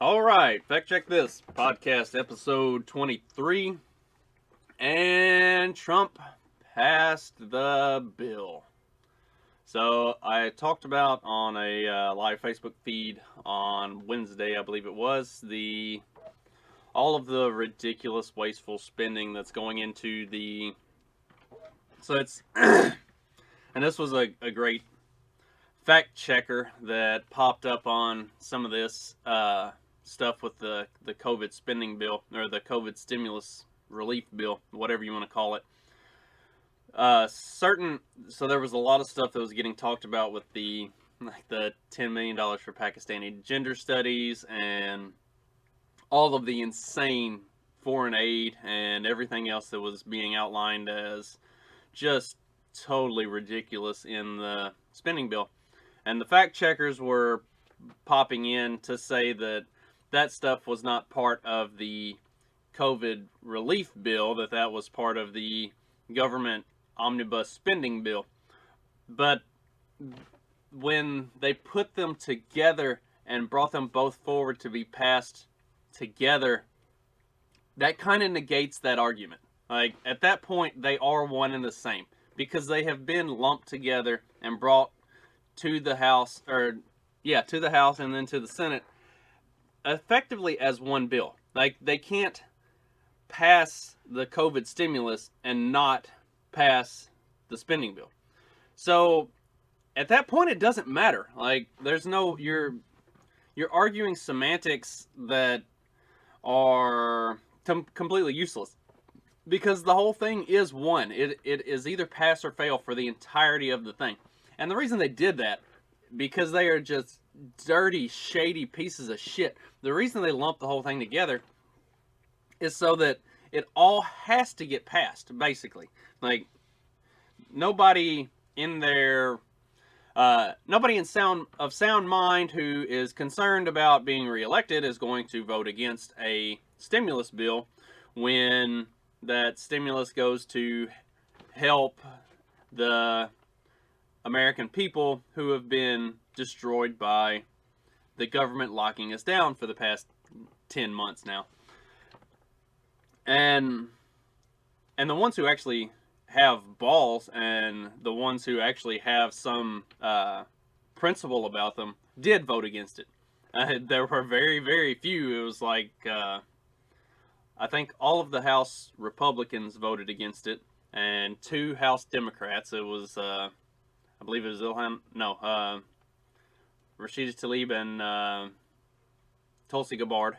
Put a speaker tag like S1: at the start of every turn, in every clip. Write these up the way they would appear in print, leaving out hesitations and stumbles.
S1: All right, fact check this podcast episode 23, and Trump passed the bill. So I talked about on a live Facebook feed on Wednesday, I believe it was, all of the ridiculous, wasteful spending that's going into the. So it's, and this was a great fact checker that popped up on some of this stuff with the COVID spending bill, or the COVID stimulus relief bill, whatever you want to call it. So there was a lot of stuff that was getting talked about with the $10 million for Pakistani gender studies and all of the insane foreign aid and everything else that was being outlined as just totally ridiculous in the spending bill. And the fact checkers were popping in to say that that stuff was not part of the COVID relief bill, that was part of the government omnibus spending bill. But when they put them together and brought them both forward to be passed together, that kind of negates that argument. Like, at that point, they are one and the same, because they have been lumped together and brought to the House, to the House and then to the Senate, effectively as one bill. Like, they can't pass the COVID stimulus and not pass the spending bill. So at that point, it doesn't matter. Like, there's no, you're arguing semantics that are completely useless, because the whole thing is one. It is either pass or fail for the entirety of the thing. And the reason they did that, because they are just dirty, shady pieces of shit. The reason they lumped the whole thing together is so that it all has to get passed, basically. Like, nobody in sound mind who is concerned about being reelected is going to vote against a stimulus bill when that stimulus goes to help the American people who have been destroyed by the government locking us down for the past 10 months now. And the ones who actually have balls, and the ones who actually have some principle about them, did vote against it. There were very, very few. It was like, I think all of the House Republicans voted against it, and 2 House Democrats. It was, I believe it was Rashida Tlaib and Tulsi Gabbard.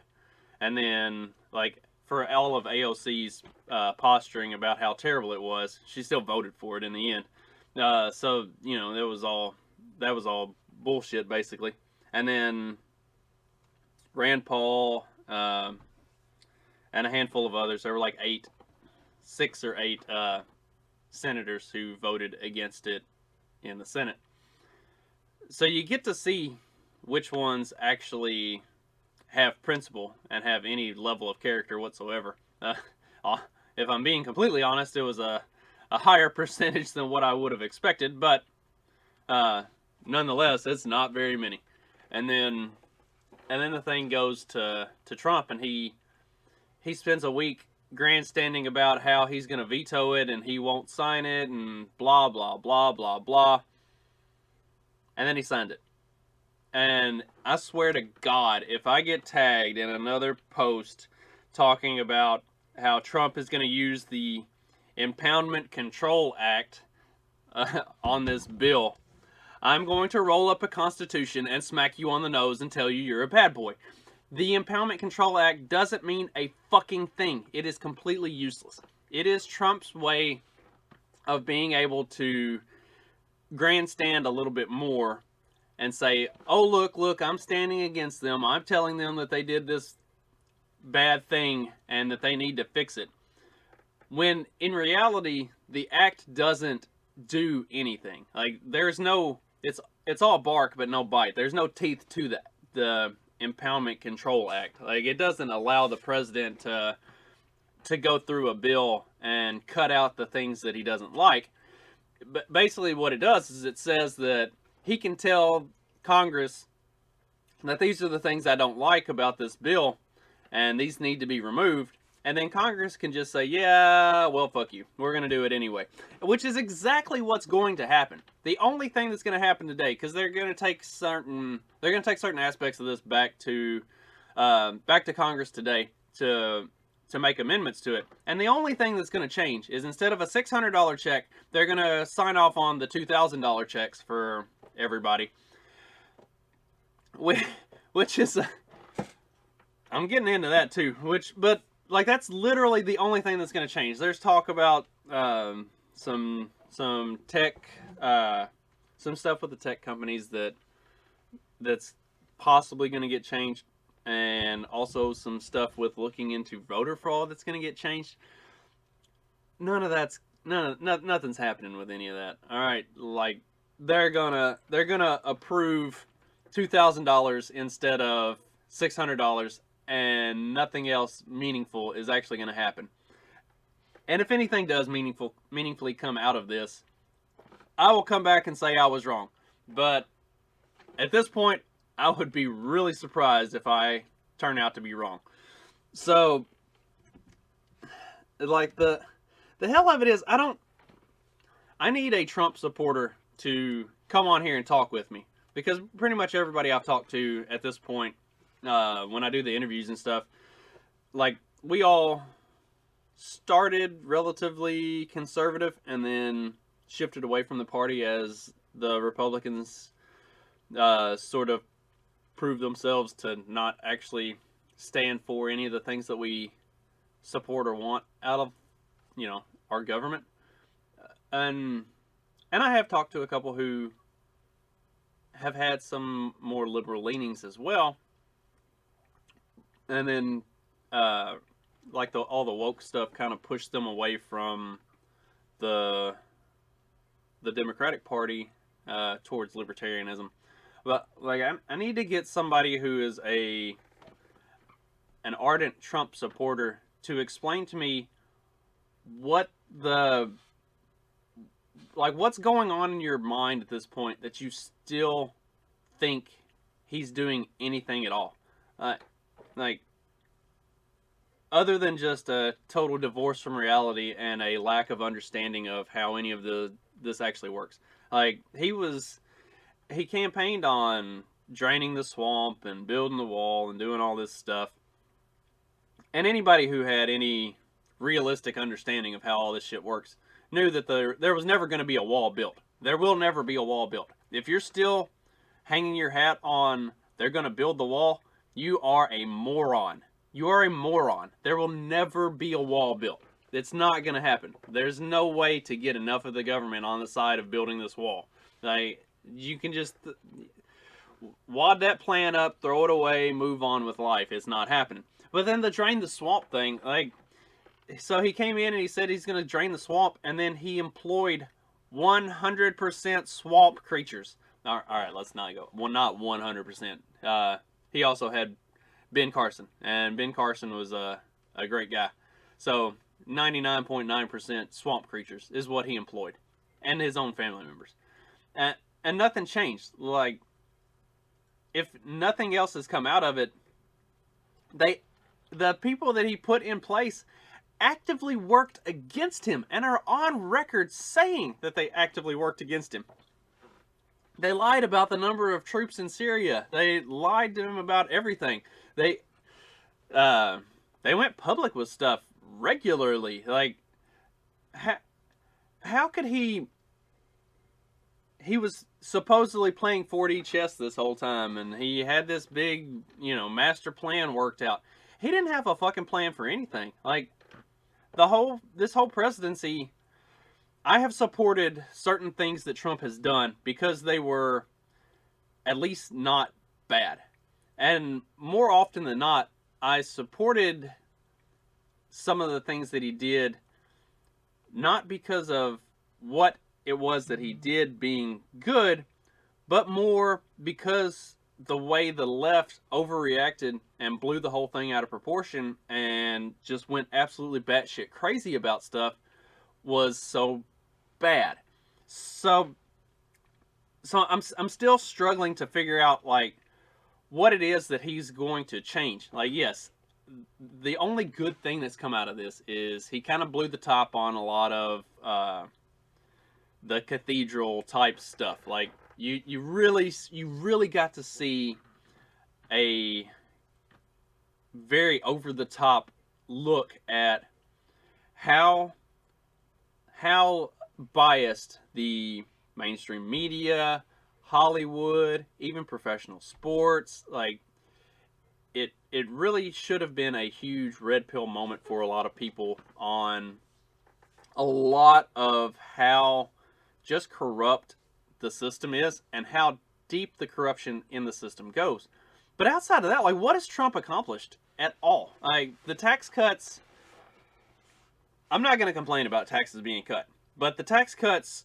S1: And then, like, for all of AOC's posturing about how terrible it was, she still voted for it in the end. So, that was all bullshit, basically. And then Rand Paul and a handful of others. There were like 6 or 8 senators who voted against it in the Senate. So you get to see which ones actually have principle and have any level of character whatsoever. If I'm being completely honest, it was a higher percentage than what I would have expected, but nonetheless, it's not very many. And then the thing goes to Trump, and he spends a week grandstanding about how he's going to veto it and he won't sign it and blah, blah, blah, blah, blah. And then he signed it. And I swear to God, if I get tagged in another post talking about how Trump is going to use the Impoundment Control Act on this bill, I'm going to roll up a constitution and smack you on the nose and tell you you're a bad boy. The Impoundment Control Act doesn't mean a fucking thing. It is completely useless. It is Trump's way of being able to grandstand a little bit more and say, oh, look, I'm standing against them. I'm telling them that they did this bad thing and that they need to fix it. When in reality, the act doesn't do anything. Like, there's no, it's all bark but no bite. There's no teeth to the Impoundment Control Act. Like, it doesn't allow the president to go through a bill and cut out the things that he doesn't like. But basically what it does is it says that he can tell Congress that these are the things I don't like about this bill, and these need to be removed. And then Congress can just say, yeah, well, fuck you. We're going to do it anyway. Which is exactly what's going to happen. The only thing that's going to happen today, because they're going to take certain aspects of this back to Congress today to make amendments to it. And the only thing that's going to change is instead of a $600 check, they're going to sign off on the $2,000 checks for everybody. Which is... I'm getting into that too. But like, that's literally the only thing that's going to change. There's talk about some tech, some stuff with the tech companies that's possibly going to get changed, and also some stuff with looking into voter fraud that's going to get changed. Nothing's happening with any of that. All right, like they're gonna approve $2,000 instead of $600. And nothing else meaningful is actually going to happen. And if anything does meaningfully come out of this, I will come back and say I was wrong. But at this point, I would be really surprised if I turn out to be wrong. So, like, the hell of it is, I need a Trump supporter to come on here and talk with me. Because pretty much everybody I've talked to at this point, when I do the interviews and stuff, like, we all started relatively conservative and then shifted away from the party as the Republicans sort of proved themselves to not actually stand for any of the things that we support or want out of, our government. And I have talked to a couple who have had some more liberal leanings as well. And then, like, all the woke stuff kind of pushed them away from the Democratic Party towards libertarianism. But, like, I need to get somebody who is an ardent Trump supporter to explain to me what's going on in your mind at this point that you still think he's doing anything at all. Like, other than just a total divorce from reality and a lack of understanding of how any of this actually works. Like, he campaigned on draining the swamp and building the wall and doing all this stuff. And anybody who had any realistic understanding of how all this shit works knew that there was never going to be a wall built. There will never be a wall built. If you're still hanging your hat on they're going to build the wall, you are a moron. You are a moron. There will never be a wall built. It's not going to happen. There's no way to get enough of the government on the side of building this wall. Like, you can just wad that plan up, throw it away, move on with life. It's not happening. But then the drain the swamp thing, like, so he came in and he said he's going to drain the swamp, and then he employed 100% swamp creatures. All right, let's not go. Well, not 100%. He also had Ben Carson, and Ben Carson was a great guy. So 99.9% swamp creatures is what he employed, and his own family members. And nothing changed. Like, if nothing else has come out of it, the people that he put in place actively worked against him and are on record saying that they actively worked against him. They lied about the number of troops in Syria. They lied to him about everything. They went public with stuff regularly. Like, how could he was supposedly playing 4D chess this whole time, and he had this big, master plan worked out. He didn't have a fucking plan for anything. Like, this whole presidency, I have supported certain things that Trump has done because they were at least not bad. And more often than not, I supported some of the things that he did not because of what it was that he did being good, but more because the way the left overreacted and blew the whole thing out of proportion and just went absolutely batshit crazy about stuff was so bad. So I'm still struggling to figure out, like, what it is that he's going to change. Like, yes, the only good thing that's come out of this is he kind of blew the top on a lot of the cathedral type stuff. Like, you really got to see a very over the top look at how biased the mainstream media, Hollywood, even professional sports, like it really should have been a huge red pill moment for a lot of people on a lot of how just corrupt the system is and how deep the corruption in the system goes. But outside of that, like, what has Trump accomplished at all? Like, the tax cuts, I'm not going to complain about taxes being cut, but the tax cuts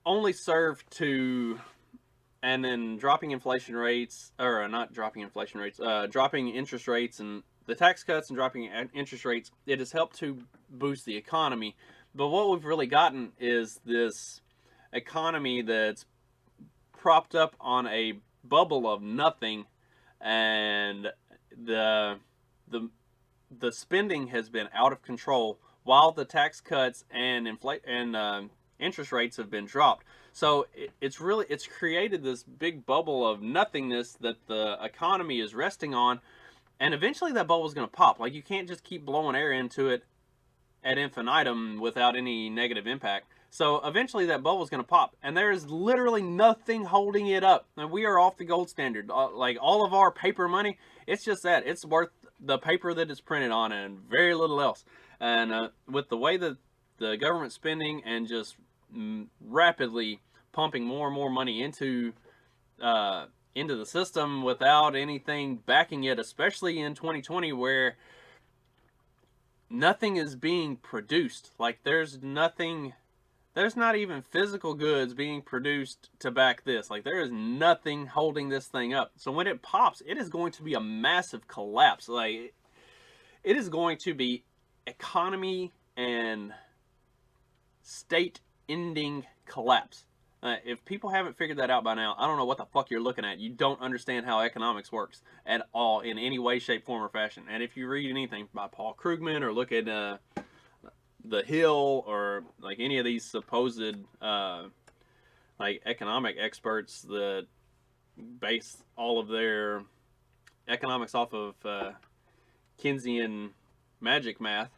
S1: only serve to, and then dropping inflation rates, or not dropping inflation rates, dropping interest rates, and the tax cuts and dropping interest rates, it has helped to boost the economy. But what we've really gotten is this economy that's propped up on a bubble of nothing, and the the spending has been out of control while the tax cuts and interest rates have been dropped. So it's created this big bubble of nothingness that the economy is resting on, and eventually that bubble is going to pop. Like, you can't just keep blowing air into it ad infinitum without any negative impact. So eventually that bubble is going to pop, and there is literally nothing holding it up. And we are off the gold standard. Like, all of our paper money, it's just that. It's worth the paper that it's printed on and very little else. And with the way that the government spending and just rapidly pumping more and more money into the system without anything backing it, especially in 2020 where nothing is being produced. Like, there's not even physical goods being produced to back this. Like, there is nothing holding this thing up. So when it pops, it is going to be a massive collapse. Like, it is going to be economy and state ending collapse. If people haven't figured that out by now, I don't know what the fuck you're looking at. You don't understand how economics works at all in any way, shape, form, or fashion. And if you read anything by Paul Krugman or look at The Hill or like any of these supposed like economic experts that base all of their economics off of Keynesian magic math,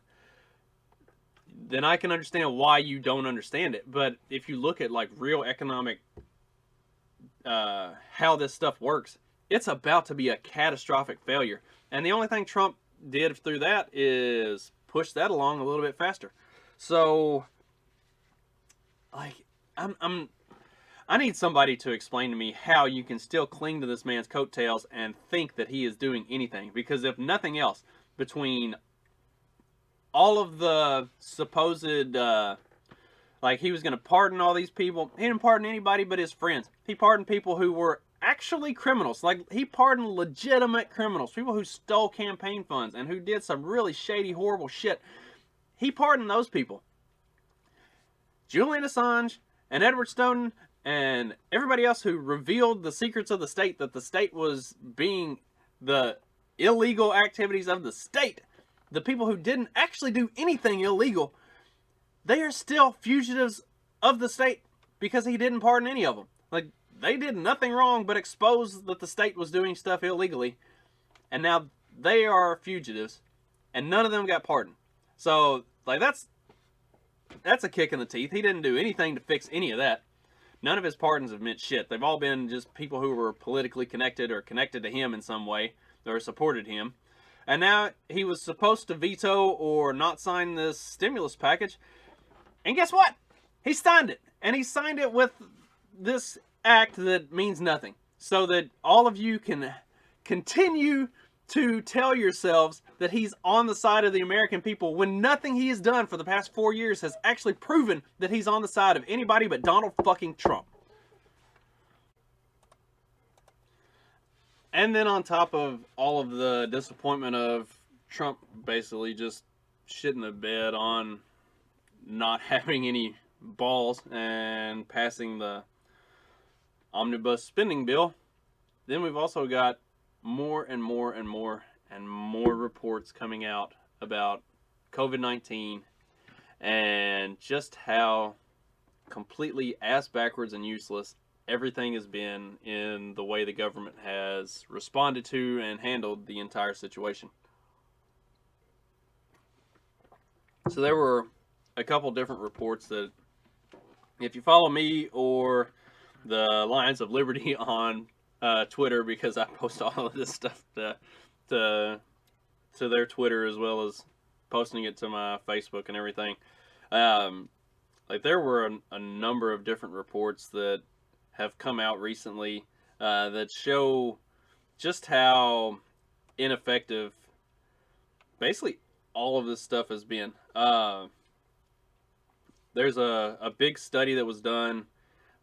S1: then I can understand why you don't understand it. But if you look at like real economic, how this stuff works, it's about to be a catastrophic failure. And the only thing Trump did through that is push that along a little bit faster. So, like, I need somebody to explain to me how you can still cling to this man's coattails and think that he is doing anything. Because if nothing else, between all of the supposed, like, he was going to pardon all these people. He didn't pardon anybody but his friends. He pardoned people who were actually criminals. Like, he pardoned legitimate criminals, people who stole campaign funds and who did some really shady, horrible shit. He pardoned those people. Julian Assange and Edward Snowden and everybody else who revealed the secrets of the state, that the state was being the illegal activities of the state, the people who didn't actually do anything illegal, they are still fugitives of the state because he didn't pardon any of them. Like, they did nothing wrong but expose that the state was doing stuff illegally, and now they are fugitives, and none of them got pardoned. So, like, that's a kick in the teeth. He didn't do anything to fix any of that. None of his pardons have meant shit. They've all been just people who were politically connected or connected to him in some way or supported him. And now he was supposed to veto or not sign this stimulus package. And guess what? He signed it. And he signed it with this act that means nothing. So that all of you can continue to tell yourselves that he's on the side of the American people when nothing he has done for the past 4 years has actually proven that he's on the side of anybody but Donald fucking Trump. And then on top of all of the disappointment of Trump basically just shitting the bed on not having any balls and passing the omnibus spending bill, then we've also got more and more and more and more reports coming out about COVID-19 and just how completely ass backwards and useless everything has been in the way the government has responded to and handled the entire situation. So there were a couple different reports that, if you follow me or the Lions of Liberty on Twitter, because I post all of this stuff to their Twitter as well as posting it to my Facebook and everything. Like there were a number of different reports that have come out recently that show just how ineffective basically all of this stuff has been. There's a big study that was done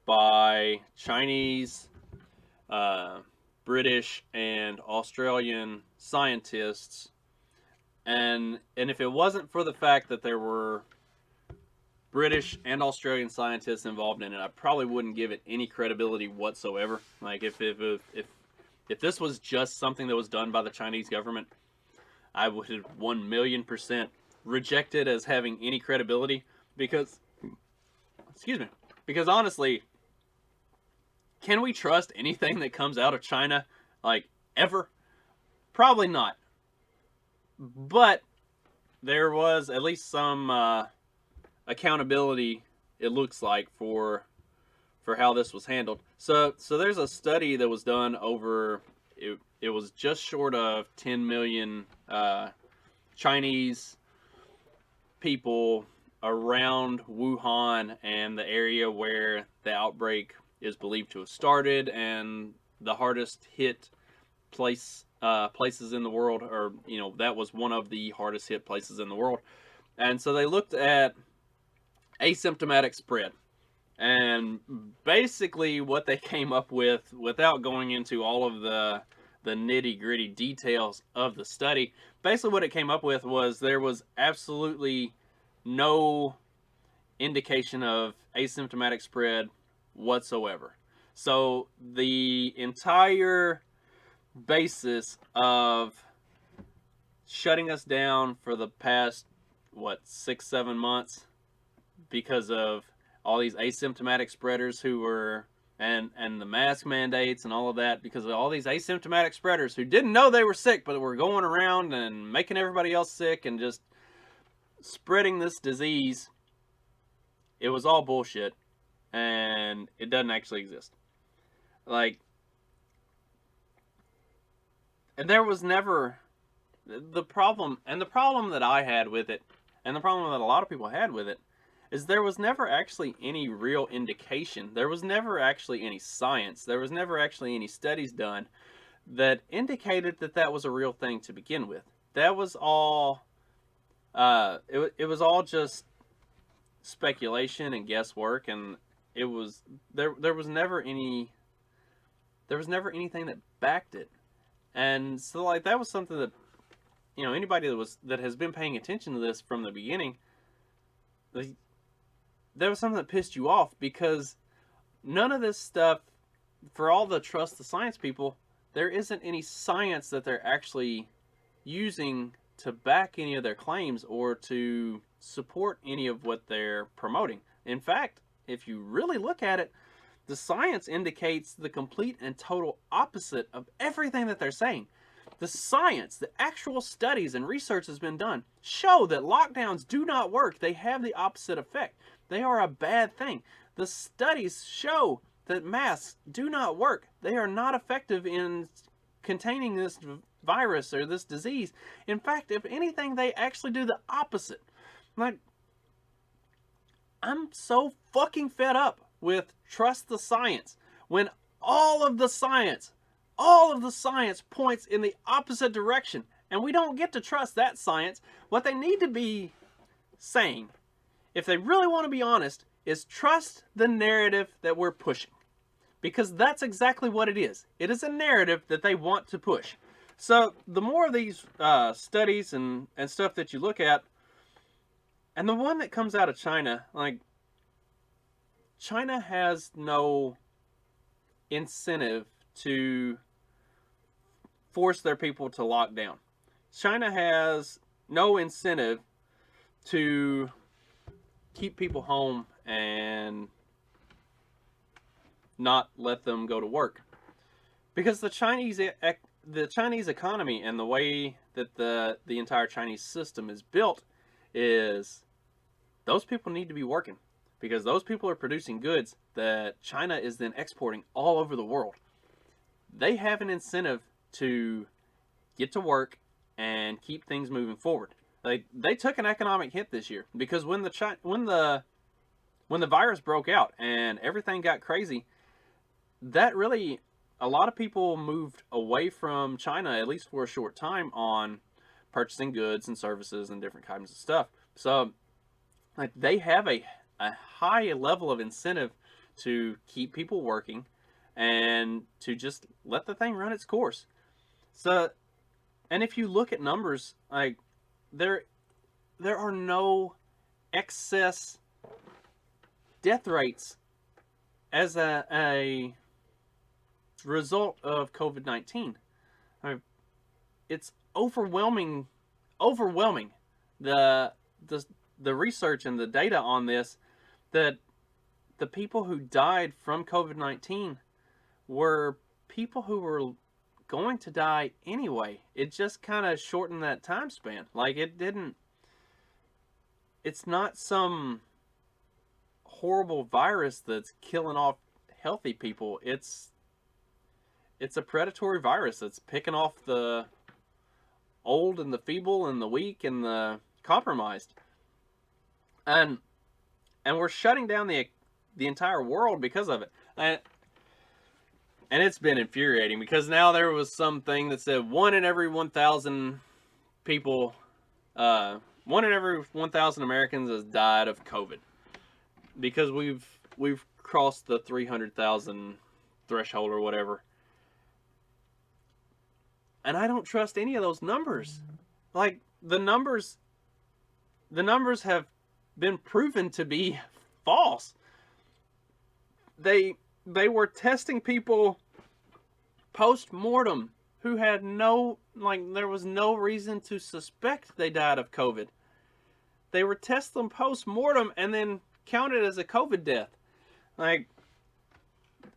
S1: by Chinese, British, and Australian scientists, and if it wasn't for the fact that there were British and Australian scientists involved in it, I probably wouldn't give it any credibility whatsoever. Like if this was just something that was done by the Chinese government, I would have 1,000,000% rejected as having any credibility because, because honestly, can we trust anything that comes out of China, like, ever? Probably not. But there was at least some accountability, it looks like, for how this was handled. So there's a study that was done over, it was just short of 10 million Chinese people around Wuhan and the area where the outbreak is believed to have started, and the hardest hit places in the world, or that was one of the hardest hit places in the world. And so they looked at asymptomatic spread, and basically what they came up with, without going into all of the nitty-gritty details of the study, basically what it came up with was there was absolutely no indication of asymptomatic spread whatsoever. So the entire basis of shutting us down for the past 6-7 months, because of all these asymptomatic spreaders who were, and the mask mandates and all of that, because of all these asymptomatic spreaders who didn't know they were sick but were going around and making everybody else sick and just spreading this disease, it was all bullshit, and it doesn't actually exist. Like, and there was never the problem that I had with it, and the problem that a lot of people had with it, is there was never actually any real indication. There was never actually any science. There was never actually any studies done that indicated that that was a real thing to begin with. That was all, it was all just speculation and guesswork, and it was, there was never anything that backed it. And so, like, that was something that, anybody that has been paying attention to this from the beginning, that was something that pissed you off, because none of this stuff, for all the trust the science people, there isn't any science that they're actually using to back any of their claims or to support any of what they're promoting. In fact, if you really look at it, the science indicates the complete and total opposite of everything that they're saying. The science, the actual studies and research has been done, show that lockdowns do not work. They have the opposite effect. They are a bad thing. The studies show that masks do not work. They are not effective in containing this virus or this disease. In fact, if anything, they actually do the opposite. Like, I'm so fucking fed up with trust the science when all of the science points in the opposite direction, and we don't get to trust that science. What they need to be saying, if they really want to be honest, is trust the narrative that we're pushing, because that's exactly what it is. It is a narrative that they want to push. So the more of these studies and stuff that you look at, and the one that comes out of China, like, China has no incentive to force their people to lock down. China has no incentive to keep people home and not let them go to work, because the Chinese economy and the way that the entire Chinese system is built is those people need to be working, because those people are producing goods that China is then exporting all over the world. They have an incentive to get to work and keep things moving forward. They took an economic hit this year because when the virus broke out and everything got crazy, that really, a lot of people moved away from China, at least for a short time, on purchasing goods and services and different kinds of stuff. So like, they have a high level of incentive to keep people working and to just let the thing run its course. So, and if you look at numbers, like there are no excess death rates as a result of COVID-19. I mean, it's overwhelming the research and the data on this, that the people who died from COVID-19 were people who were going to die anyway. It just kind of shortened that time span. Like, it's not some horrible virus that's killing off healthy people. It's a predatory virus that's picking off the old and the feeble and the weak and the compromised. And we're shutting down the entire world because of it. And it's been infuriating, because now there was something that said 1 in every 1,000 people, 1 in every 1,000 Americans has died of COVID, because we've crossed the 300,000 threshold or whatever. And I don't trust any of those numbers. Like, the numbers have been proven to be false. They were testing people post-mortem who had there was no reason to suspect they died of COVID. They were testing them post-mortem and then counted as a COVID death. Like,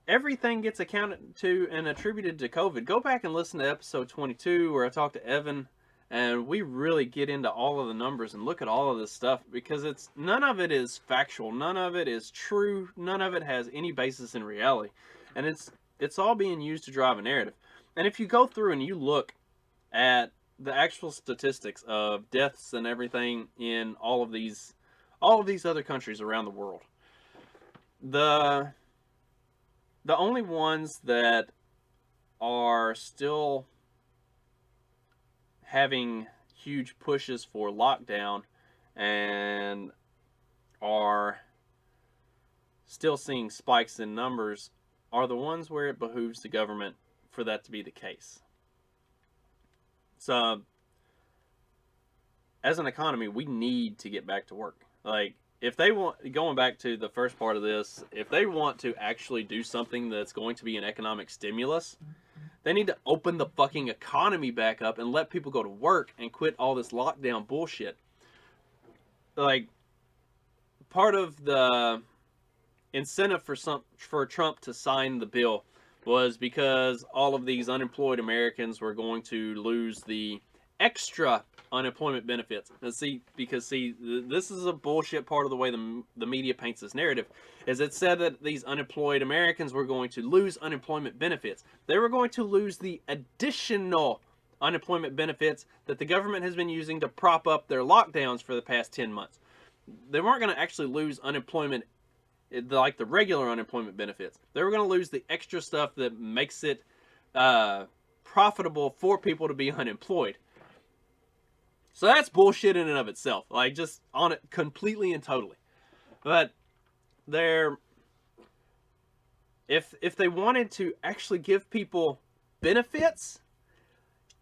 S1: everything gets accounted to and attributed to COVID. Go back and listen to episode 22 where I talked to Evan, and we really get into all of the numbers and look at all of this stuff, because none of it is factual, none of it is true, none of it has any basis in reality, and it's all being used to drive a narrative. And if you go through and you look at the actual statistics of deaths and everything in all of these other countries around the world, the only ones that are still having huge pushes for lockdown and are still seeing spikes in numbers are the ones where it behooves the government for that to be the case. So, as an economy, we need to get back to work. Like, if they want, going back to the first part of this, if they want to actually do something that's going to be an economic stimulus, they need to open the fucking economy back up and let people go to work and quit all this lockdown bullshit. Like, part of the incentive for Trump to sign the bill was because all of these unemployed Americans were going to lose the extra unemployment benefits. And this is a bullshit part of the way the media paints this narrative, is it said that these unemployed Americans were going to lose unemployment benefits. They were going to lose the additional unemployment benefits that the government has been using to prop up their lockdowns for the past 10 months. They weren't going to actually lose unemployment like the regular unemployment benefits. They were going to lose the extra stuff that makes it profitable for people to be unemployed. So that's bullshit in and of itself. Like, just on it completely and totally. But if they wanted to actually give people benefits,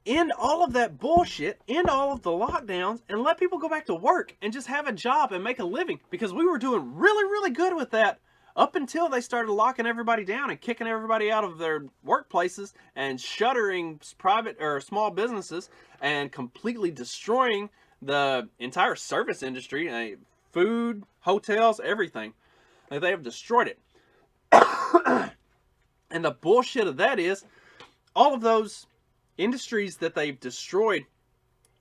S1: end all of that bullshit, end all of the lockdowns, and let people go back to work and just have a job and make a living. Because we were doing really, really good with that up until they started locking everybody down and kicking everybody out of their workplaces and shuttering private or small businesses and completely destroying the entire service industry, food, hotels, everything. Like, they have destroyed it. And the bullshit of that is, all of those industries that they've destroyed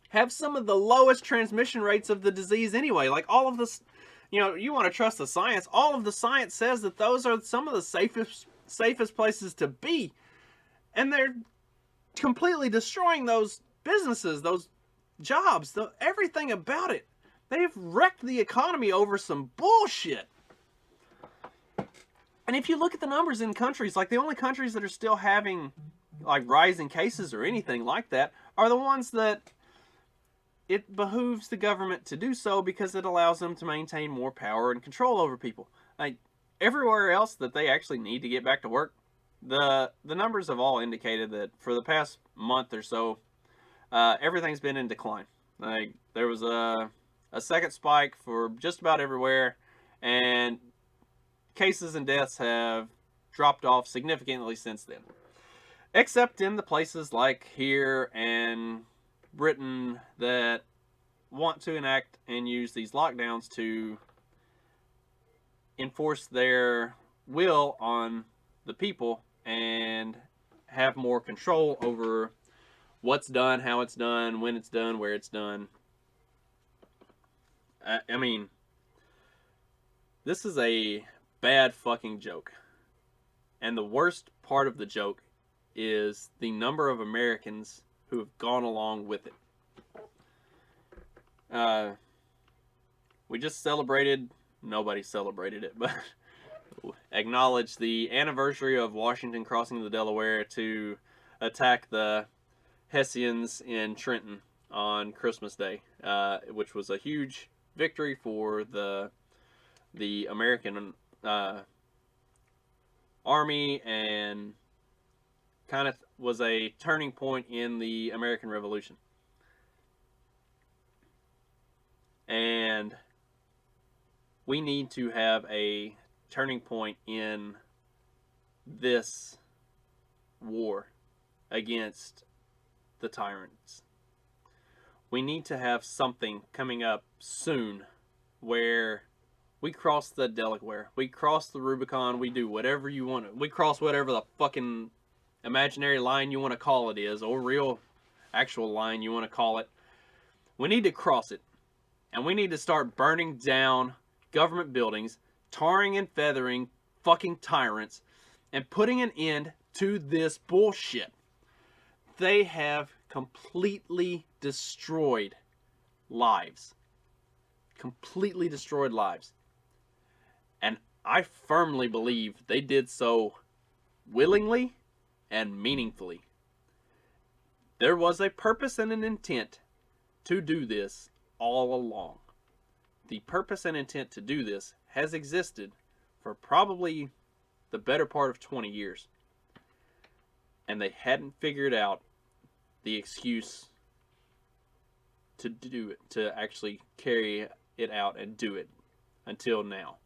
S1: have some of the lowest transmission rates of the disease anyway. Like, all of this, you want to trust the science. All of the science says that those are some of the safest places to be. And they're completely destroying those businesses, those jobs, everything about it. They've wrecked the economy over some bullshit. And if you look at the numbers in countries, like, the only countries that are still having, like, rising cases or anything like that are the ones that it behooves the government to do so because it allows them to maintain more power and control over people. Like, everywhere else that they actually need to get back to work, the numbers have all indicated that for the past month or so, everything's been in decline. Like, there was a second spike for just about everywhere, and cases and deaths have dropped off significantly since then. Except in the places like here and Britain that want to enact and use these lockdowns to enforce their will on the people and have more control over what's done, how it's done, when it's done, where it's done. I mean, this is a bad fucking joke. And the worst part of the joke is the number of Americans who have gone along with it. We just celebrated, nobody celebrated it, but acknowledged the anniversary of Washington crossing the Delaware to attack the Hessians in Trenton on Christmas Day, which was a huge victory for the American army, and kind of was a turning point in the American Revolution. And we need to have a turning point in this war against the tyrants. We need to have something coming up soon where we cross the Delaware, we cross the Rubicon, we do whatever you want. We cross whatever the fucking imaginary line you want to call it is, or real actual line you want to call it. We need to cross it. And we need to start burning down government buildings, tarring and feathering fucking tyrants, and putting an end to this bullshit. They have completely destroyed lives. Completely destroyed lives. And I firmly believe they did so willingly and meaningfully. There was a purpose and an intent to do this all along. The purpose and intent to do this has existed for probably the better part of 20 years. And they hadn't figured out the excuse to do it, to actually carry it out and do it until now.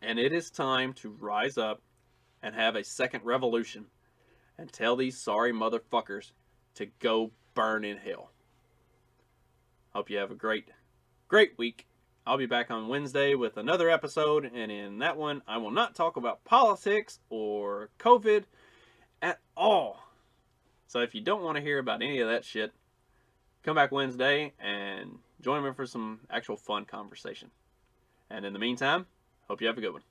S1: And it is time to rise up and have a second revolution and tell these sorry motherfuckers to go burn in hell. Hope you have a great week. I'll be back on Wednesday with another episode, and in that one, I will not talk about politics or COVID at all. So if you don't want to hear about any of that shit, come back Wednesday and join me for some actual fun conversation. And in the meantime, hope you have a good one.